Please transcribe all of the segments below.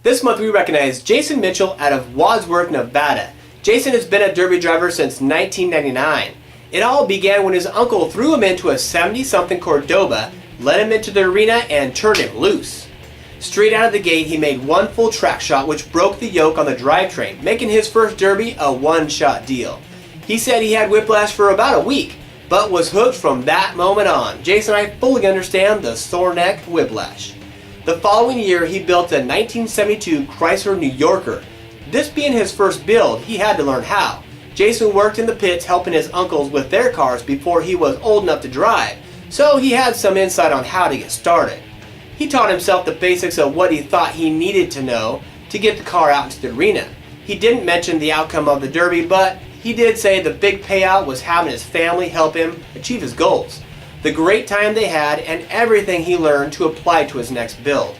This month we recognize Jason Mitchell out of Wadsworth, Nevada. Jason has been a derby driver since 1999. It all began when his uncle threw him into a 70-something Cordoba, led him into the arena, and turned him loose. Straight out of the gate, he made one full track shot which broke the yoke on the drivetrain, making his first derby a one-shot deal. He said he had whiplash for about a week, but was hooked from that moment on. Jason and I fully understand the sore neck whiplash. The following year, he built a 1972 Chrysler New Yorker. This being his first build, he had to learn how. Jason worked in the pits helping his uncles with their cars before he was old enough to drive, so he had some insight on how to get started. He taught himself the basics of what he thought he needed to know to get the car out into the arena. He didn't mention the outcome of the derby, but he did say the big payout was having his family help him achieve his goals, the great time they had, and everything he learned to apply to his next build.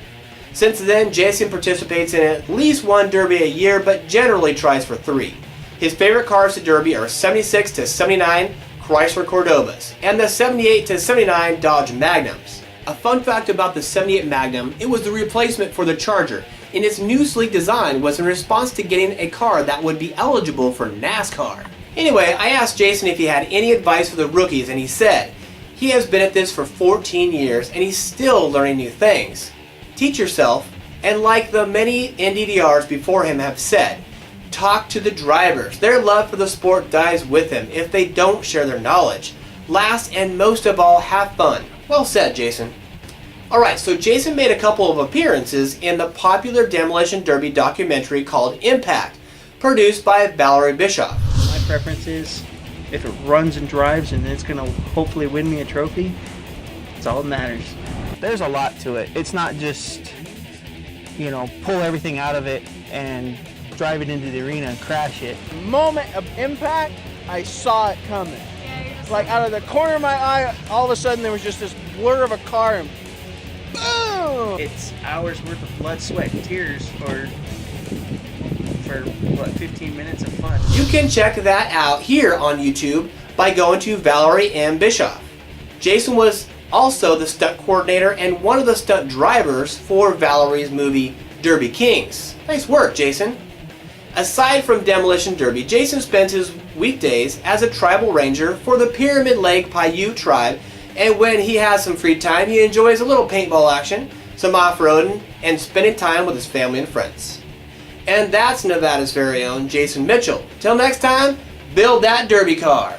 Since then, Jason participates in at least one derby a year, but generally tries for 3. His favorite cars to derby are 76 to 79 Chrysler Cordobas and the 78 to 79 Dodge Magnums. A fun fact about the 78 Magnum, it was the replacement for the Charger, and its new sleek design was in response to getting a car that would be eligible for NASCAR. Anyway, I asked Jason if he had any advice for the rookies, and he said, he has been at this for 14 years and he's still learning new things. Teach yourself, and like the many NDDRs before him have said, talk to the drivers. Their love for the sport dies with them if they don't share their knowledge. Last and most of all, have fun. Well said, Jason. Alright, so Jason made a couple of appearances in the popular Demolition Derby documentary called Impact, produced by Valerie Bischoff. My preference is if it runs and drives and it's going to hopefully win me a trophy, it's all that matters. There's a lot to it. It's not just, pull everything out of it and drive it into the arena and crash it. The moment of impact, I saw it coming. Like out of the corner of my eye, all of a sudden there was just this blur of a car and boom! It's hours worth of blood, sweat, and tears for 15 minutes of fun. You can check that out here on YouTube by going to Valerie M. Bischoff. Jason was also the stunt coordinator and one of the stunt drivers for Valerie's movie Derby Kings. Nice work, Jason. Aside from Demolition Derby, Jason spends his weekdays as a tribal ranger for the Pyramid Lake Paiute tribe, and when he has some free time, he enjoys a little paintball action, some off-roading, and spending time with his family and friends. And that's Nevada's very own Jason Mitchell. Till next time, build that derby car.